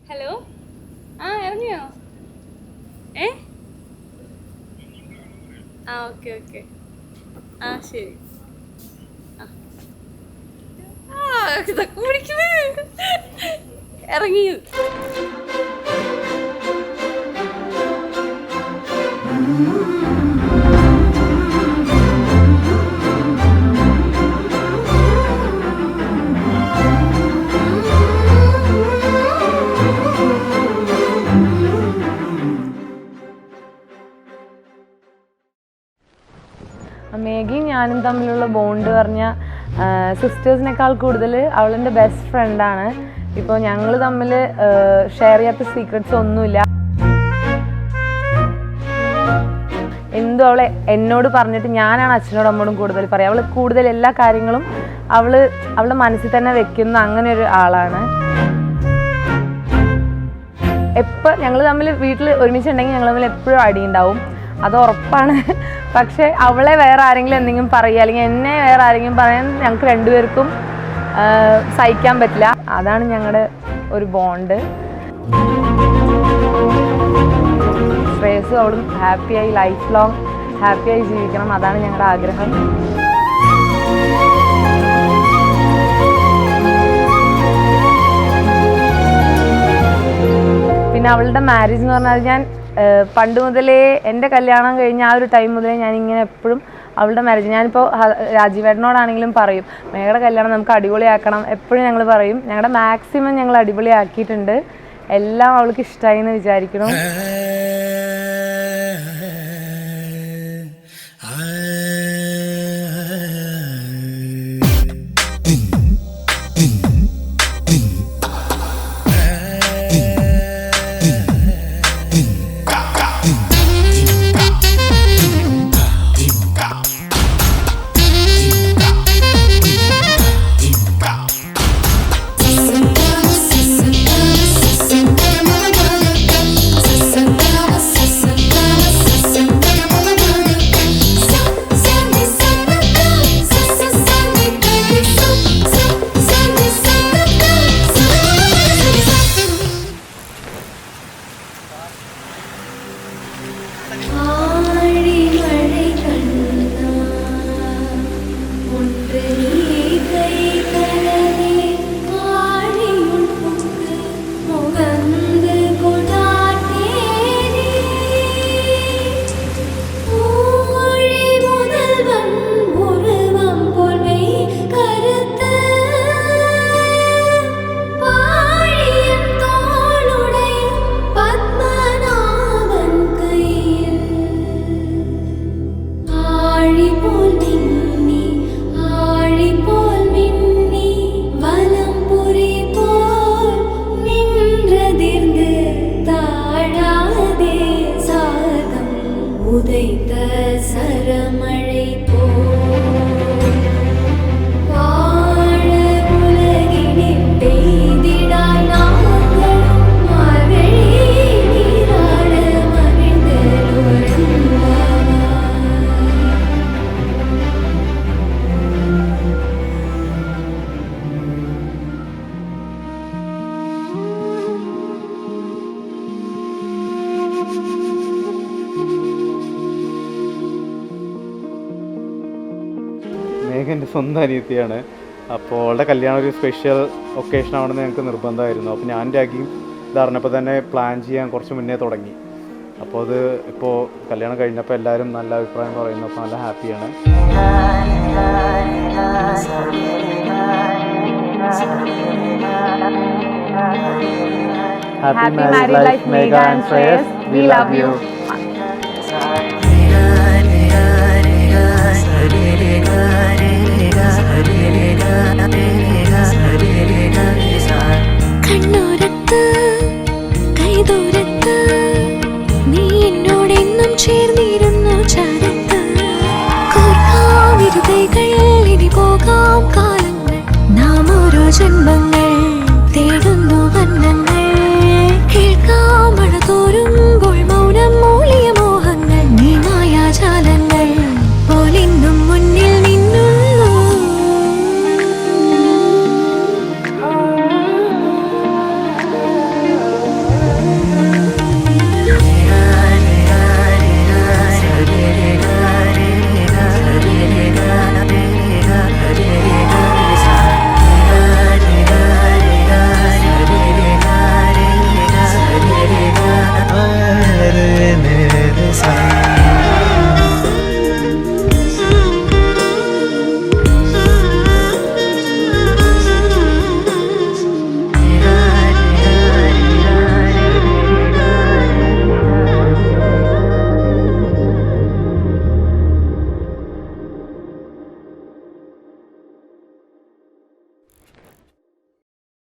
Hello, ആ ഇറങ്ങിയോ? ഏ ആ ഓക്കെ ഓക്കെ, ആ ശരി. ഇതൊക്കെ പിടിക്കുന്നത് ഇറങ്ങി. മേഘയും ഞാനും തമ്മിലുള്ള ബോണ്ട് പറഞ്ഞാൽ സിസ്റ്റേഴ്സിനേക്കാൾ കൂടുതൽ അവളെൻ്റെ ബെസ്റ്റ് ഫ്രണ്ടാണ്. ഇപ്പോൾ ഞങ്ങൾ തമ്മിൽ ഷെയർ ചെയ്യാത്ത സീക്രട്സ് ഒന്നുമില്ല. എന്തും അവളെ എന്നോട് പറഞ്ഞിട്ട് ഞാനാണ് അച്ഛനോടും അമ്മോടും കൂടുതൽ പറയുക. അവൾ കൂടുതൽ എല്ലാ കാര്യങ്ങളും അവളുടെ മനസ്സിൽ തന്നെ വെക്കുന്ന അങ്ങനെ ഒരു ആളാണ്. എപ്പോൾ ഞങ്ങൾ തമ്മിൽ വീട്ടിൽ ഒരുമിച്ചുണ്ടെങ്കിൽ ഞങ്ങൾ തമ്മിൽ എപ്പോഴും അടിയുണ്ടാവും, അത് ഉറപ്പാണ്. പക്ഷേ അവളെ വേറെ ആരെങ്കിലും എന്തെങ്കിലും പറയുക അല്ലെങ്കിൽ എന്നെ വേറെ ആരെങ്കിലും പറയാൻ ഞങ്ങൾക്ക് രണ്ടുപേർക്കും സഹിക്കാൻ പറ്റില്ല. അതാണ് ഞങ്ങളുടെ ഒരു ബോണ്ട്. ശ്രേയസും അവളും ഹാപ്പിയായി ലൈഫ് ലോങ് ഹാപ്പിയായി ജീവിക്കണം, അതാണ് ഞങ്ങളുടെ ആഗ്രഹം. പിന്നെ അവളുടെ മാരേജ് എന്ന് പറഞ്ഞാൽ ഞാൻ പണ്ട് മുതലേ എൻ്റെ കല്യാണം കഴിഞ്ഞ ആ ഒരു ടൈം മുതലേ ഞാനിങ്ങനെ എപ്പോഴും അവളുടെ മാരേജ്, ഞാനിപ്പോൾ രാജീവേട്ടനോടാണെങ്കിലും പറയും മേഘയുടെ കല്യാണം നമുക്ക് അടിപൊളിയാക്കണം, എപ്പോഴും ഞങ്ങൾ പറയും. ഞങ്ങളുടെ മാക്സിമം ഞങ്ങൾ അടിപൊളിയാക്കിയിട്ടുണ്ട്. എല്ലാം അവൾക്ക് ഇഷ്ടമായി എന്ന് വിചാരിക്കണം. മേഘ എൻ്റെ സ്വന്തം അനിയത്തിയാണ്. അപ്പോൾ അവളുടെ കല്യാണം ഒരു സ്പെഷ്യൽ ഒക്കേഷൻ ആവണമെന്ന് ഞങ്ങൾക്ക് നിർബന്ധമായിരുന്നു. അപ്പോൾ ഞാൻ രാഗിയും ഇതറിഞ്ഞപ്പോൾ തന്നെ പ്ലാൻ ചെയ്യാൻ കുറച്ച് മുന്നേ തുടങ്ങി. അപ്പോൾ അത് ഇപ്പോൾ കല്യാണം കഴിഞ്ഞപ്പോൾ എല്ലാവരും നല്ല അഭിപ്രായം പറയുന്നു. അപ്പോൾ നല്ല ഹാപ്പിയാണ്. Happy married life, Megha and Shreyas. We love you. കണ്ണോരത്ത് കൈതോര